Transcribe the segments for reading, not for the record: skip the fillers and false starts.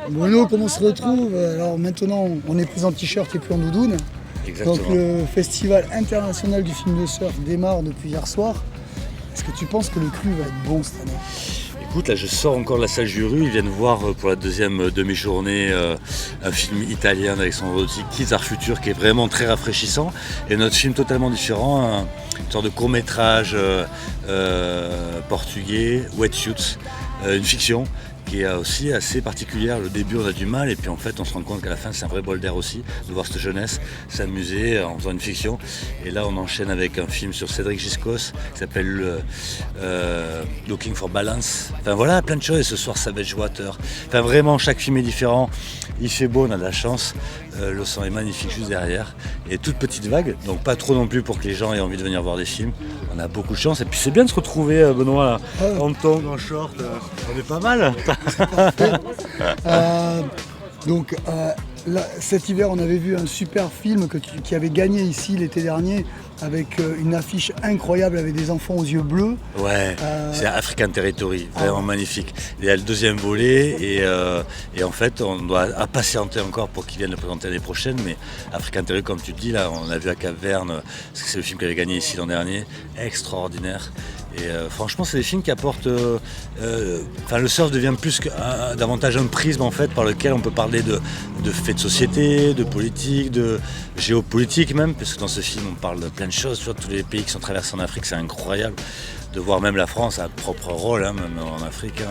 Bruno, comment on se retrouve? Alors maintenant, on n'est plus en t-shirt et plus en doudoune. Exactement. Donc le Festival international du film de surf démarre depuis hier soir. Est-ce que tu penses que le cru va être bon cette année? Écoute, là je sors encore de la salle Juru, ils viennent voir pour la deuxième demi-journée un film italien d'Alexandre Rotti, Kids Are Future, qui est vraiment très rafraîchissant. Et notre film totalement différent, une sorte de court-métrage portugais, Wetsuits, une fiction qui est aussi assez particulière. Le début on a du mal et puis en fait on se rend compte qu'à la fin c'est un vrai bol d'air aussi de voir cette jeunesse s'amuser en faisant une fiction. Et là on enchaîne avec un film sur Cédric Giscos qui s'appelle Looking for Balance. Enfin voilà, plein de choses. Et ce soir Savage Water. Enfin vraiment chaque film est différent. Il fait beau, on a de la chance. L'océan est magnifique juste derrière. Et toute petite vague, donc pas trop non plus pour que les gens aient envie de venir voir des films. On a beaucoup de chance et puis c'est bien de se retrouver Benoît là, en tongs, en short. On est pas mal. Donc cet hiver on avait vu un super film qui avait gagné ici l'été dernier avec une affiche incroyable avec des enfants aux yeux bleus. Ouais, c'est African Territory, vraiment magnifique. Il y a le deuxième volet et en fait on doit patienter encore pour qu'ils viennent le présenter l'année prochaine, mais African Territory comme tu te dis là, on a vu à Cap-Verne, parce que c'est le film qui avait gagné ici l'an dernier, extraordinaire. Et franchement c'est des films qui apportent, le surf devient plus davantage un prisme en fait par lequel on peut parler de faits de société, de politique, de géopolitique même, parce que dans ce film on parle de plein de choses, sur tous les pays qui sont traversés en Afrique, c'est incroyable de voir même la France a un propre rôle, même en Afrique.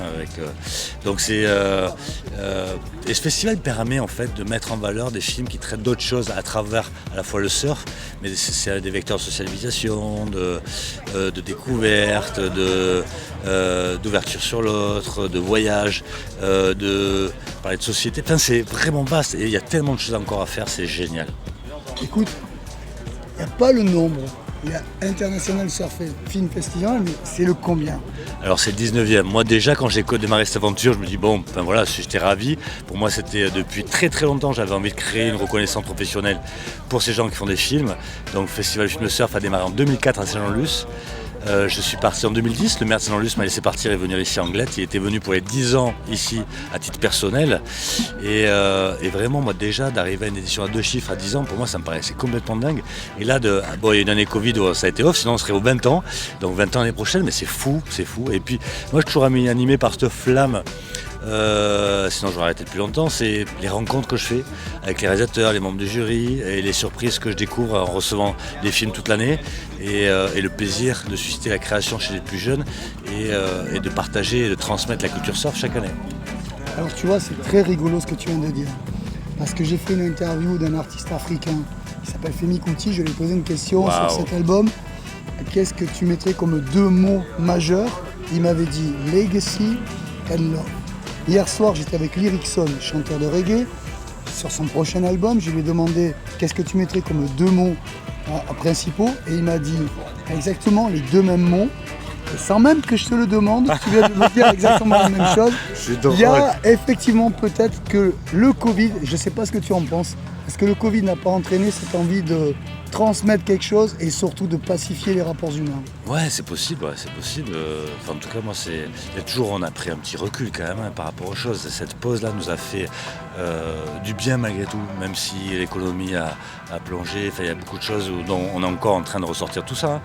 Donc c'est et ce festival permet en fait de mettre en valeur des films qui traitent d'autres choses à travers à la fois le surf, mais c'est des vecteurs de socialisation, de découverte, d'ouverture sur l'autre, de voyage, de parler de société. Enfin, c'est vraiment vaste et il y a tellement de choses encore à faire, c'est génial. Écoute, il n'y a pas le nombre. Il y a International Surf Film Festival, mais c'est le combien? Alors c'est le 19e. Moi déjà quand j'ai démarré cette aventure, je me dis bon, ben voilà, j'étais ravi. Pour moi c'était depuis très très longtemps, j'avais envie de créer une reconnaissance professionnelle pour ces gens qui font des films. Donc le Festival Film de Surf a démarré en 2004 à Saint-Jean-de-Luz. Je suis parti en 2010, le maire de Saint-Jean-de-Luz m'a laissé partir et venir ici à Anglet. Il était venu pour les 10 ans ici à titre personnel. Et vraiment, moi déjà, d'arriver à une édition à 2 chiffres à 10 ans, pour moi ça me paraissait complètement dingue. Et là, il y a une année Covid où ça a été off, sinon on serait aux 20 ans. Donc 20 ans l'année prochaine, mais c'est fou, c'est fou. Et puis moi je suis toujours animé par cette flamme. Sinon j'aurais arrêté depuis longtemps, c'est les rencontres que je fais avec les réalisateurs, les membres du jury et les surprises que je découvre en recevant des films toute l'année et le plaisir de susciter la création chez les plus jeunes et de partager et de transmettre la culture surf chaque année. Alors tu vois, c'est très rigolo ce que tu viens de dire, parce que j'ai fait une interview d'un artiste africain qui s'appelle Femi Kuti, je lui ai posé une question sur cet album. Qu'est-ce que tu mettrais comme 2 mots majeurs? Il m'avait dit legacy and love. Hier soir, j'étais avec Lyricson, chanteur de reggae, sur son prochain album. Je lui ai demandé qu'est-ce que tu mettrais comme 2 mots principaux et il m'a dit exactement les 2 mêmes mots. Et sans même que je te le demande, tu viens de me dire exactement la même chose. Il y a effectivement peut-être que le Covid, je ne sais pas ce que tu en penses, est-ce que le Covid n'a pas entraîné cette envie de transmettre quelque chose et surtout de pacifier les rapports humains? Ouais, c'est possible, c'est possible. En tout cas, moi, on a pris un petit recul quand même par rapport aux choses. Cette pause-là nous a fait du bien malgré tout, même si l'économie a plongé. Il y a beaucoup de choses dont on est encore en train de ressortir tout ça.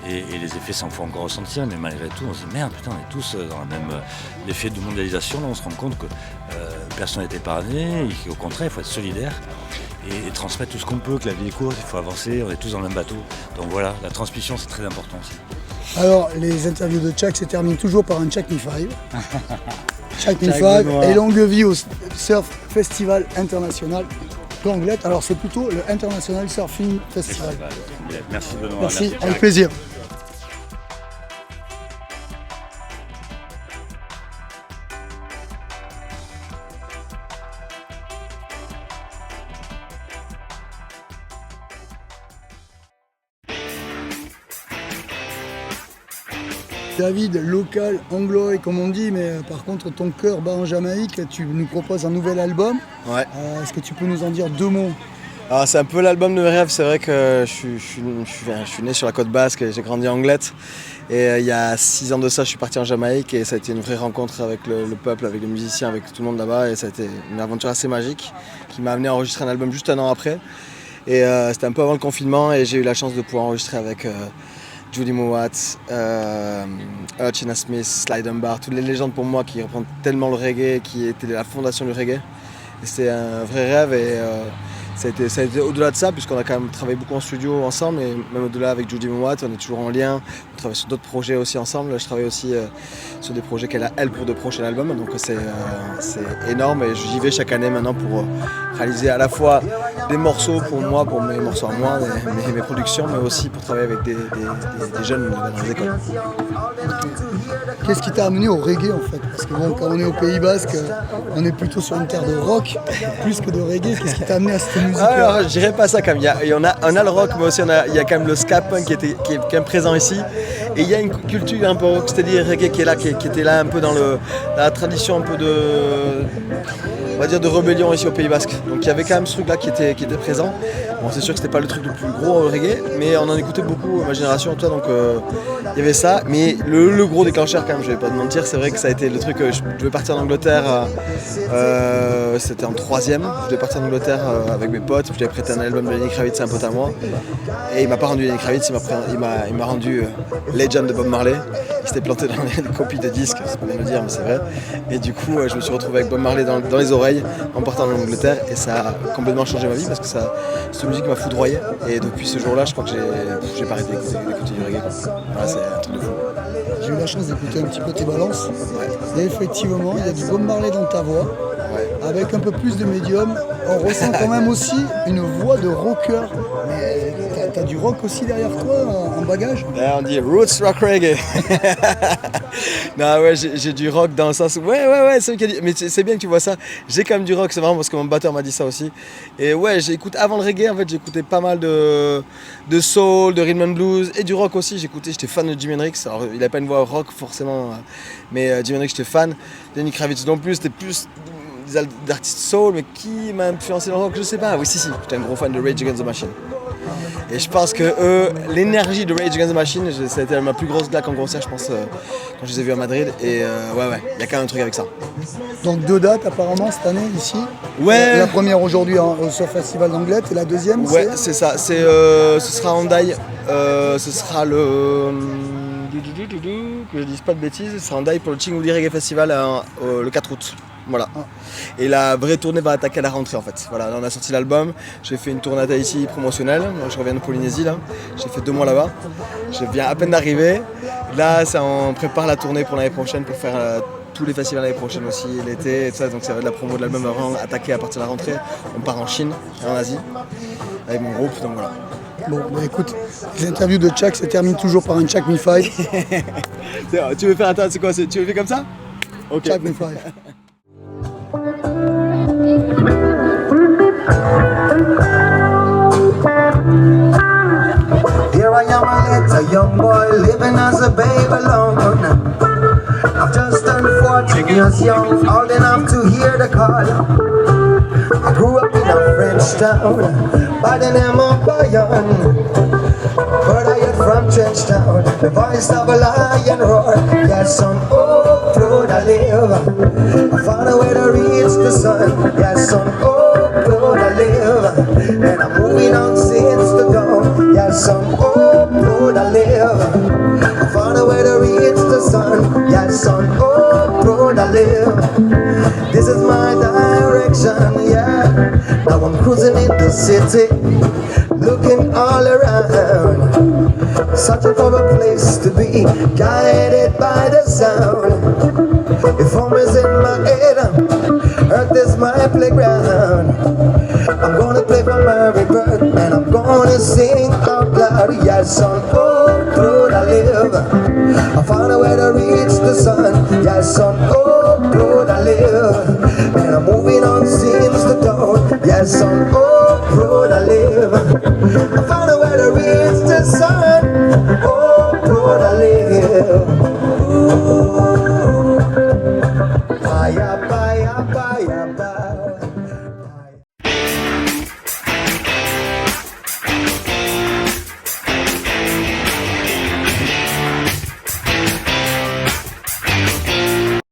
Et les effets s'en font encore ressentir, mais malgré tout, on se dit merde, putain, on est tous dans le même effet de mondialisation. Là, on se rend compte que personne n'est épargné, et qu'au contraire, il faut être solidaire. Et transmettre tout ce qu'on peut, que la vie est courte, il faut avancer, on est tous dans le même bateau. Donc voilà, la transmission c'est très important aussi. Alors les interviews de Chuck se terminent toujours par un Chuck Me Five. Chuck Me Five et longue vie au Surf Festival International d'Anglet. Alors c'est plutôt le International Surfing Festival. Merci Benoît. Merci, avec plaisir. David, local, anglois comme on dit, mais par contre ton cœur bat en Jamaïque, tu nous proposes un nouvel album. Ouais. Est-ce que tu peux nous en dire 2 mots? Alors, c'est un peu l'album de mes rêves. C'est vrai que je suis né sur la côte basque et j'ai grandi en Angleterre. Et il y a 6 ans de ça, je suis parti en Jamaïque et ça a été une vraie rencontre avec le peuple, avec les musiciens, avec tout le monde là-bas. Et ça a été une aventure assez magique qui m'a amené à enregistrer un album juste un an après. Et c'était un peu avant le confinement et j'ai eu la chance de pouvoir enregistrer avec Judy Mowat, Hutchina Smith, Sly Dunbar, toutes les légendes pour moi qui représentent tellement le reggae, qui étaient la fondation du reggae. Et c'était un vrai rêve et ça a été au-delà de ça, puisqu'on a quand même travaillé beaucoup en studio ensemble, et même au-delà avec Judy Mowat, on est toujours en lien. On travaille sur d'autres projets aussi ensemble. Je travaille aussi sur des projets qu'elle a, elle, pour de prochains albums. Donc c'est énorme et j'y vais chaque année maintenant pour réaliser à la fois des morceaux pour moi, pour mes morceaux à moi, mes productions, mais aussi pour travailler avec des jeunes dans les écoles. Qu'est-ce qui t'a amené au reggae en fait? Parce que bon, quand on est au Pays Basque, on est plutôt sur une terre de rock plus que de reggae. Qu'est-ce qui t'a amené à cette musique? Alors, je dirais pas ça quand même. On a le rock, mais aussi il y a quand même le ska punk qui est quand même présent ici. Et il y a une culture un peu rock, c'est-à-dire reggae qui est là, qui était là un peu dans la tradition un peu on va dire de rébellion ici au Pays Basque. Donc il y avait quand même ce truc-là qui était présent. Bon, c'est sûr que c'était pas le truc le plus gros reggae, mais on en écoutait beaucoup, ma génération, toi, donc il y avait ça. Mais le gros déclencheur quand même, je vais pas te mentir, c'est vrai que ça a été le truc. Je devais partir en Angleterre, c'était en 3e. Je devais partir en Angleterre avec mes potes. Je lui avais prêté un album de Lenny Kravitz, un pote à moi. Et il m'a pas rendu Lenny Kravitz, il m'a rendu Legend de Bob Marley. Il s'était planté dans les copies de disques, c'est pas bien de le dire, mais c'est vrai. Et du coup, je me suis retrouvé avec Bob Marley dans les oreilles en partant en Angleterre et ça a complètement changé ma vie parce que cette musique m'a foudroyé. Et depuis ce jour-là, je crois que j'ai pas arrêté d'écouter du reggae. Voilà, c'est un truc de fou. J'ai eu la chance d'écouter un petit peu tes balances. Ouais. Et effectivement, il y a du Bob Marley dans ta voix. Ouais. Avec un peu plus de médium, on ressent quand même aussi une voix de rocker. Mais t'as du rock aussi derrière toi en bagage? Là, on dit roots rock reggae. Non, ouais, j'ai du rock dans le sens. Ouais, c'est mais c'est bien que tu vois ça. J'ai quand même du rock, c'est marrant parce que mon batteur m'a dit ça aussi. Et ouais, j'écoute avant le reggae, en fait, j'écoutais pas mal de soul, de rhythm and blues et du rock aussi. J'étais fan de Jimi Hendrix. Alors, il n'avait pas une voix rock forcément, mais Jimi Hendrix, j'étais fan. Lenny Kravitz non plus, c'était plus d'artistes soul, mais qui m'a influencé dans le rock, je sais pas. Oui, si, j'étais un gros fan de Rage Against the Machine. Et je pense que l'énergie de Rage Against the Machine, ça a été ma plus grosse claque en concert, je pense, quand je les ai vus à Madrid. Et ouais, il y a quand même un truc avec ça. Donc 2 dates apparemment cette année ici. Ouais. La première aujourd'hui au Surf Festival d'Anglet et la deuxième c'est ça. Ce sera en Daï. Ce sera le... que je dise pas de bêtises, ce sera en Daï pour le Chingudi Reggae Festival le 4 août. Voilà. Et la vraie tournée va attaquer à la rentrée en fait. Voilà, là on a sorti l'album, j'ai fait une tournée à Tahiti promotionnelle, je reviens de Polynésie là, j'ai fait 2 mois là-bas, je viens à peine d'arriver. Là on prépare la tournée pour l'année prochaine pour faire tous les festivals l'année prochaine aussi, l'été et tout ça, donc ça va être la promo de l'album vraiment attaqué à partir de la rentrée. On part en Chine et en Asie avec mon groupe, donc voilà. Bon, bah écoute, les interviews de Chak se terminent toujours par un Chak Me 5. Tu veux faire un tas, c'est quoi, tu le fais comme ça? Ok. Chak Me 5. Here I am, a little young boy living as a babe alone. I've just turned 14 years young, old enough to hear the call. I grew up in a French town by the name of Bayonne. But I am from Trenchtown, the voice of a lion roar. Yes, on Oak Road I live, I found a way to reach the sun. Yes, on Oak Road I live, and I'm moving on since the dawn. Yes, on Oak Road I live, I found a way to reach the sun. Yes, on Oak Road I live, this is my direction, yeah. Now I'm cruising in the city, looking all around, searching for a place to be, guided by the sound. If home is in my head, earth is my playground. I'm gonna play for Mary Bird, and I'm gonna sing out loud. Yes, on Oak Road I live, I found a way to reach the sun. Yes, on Oak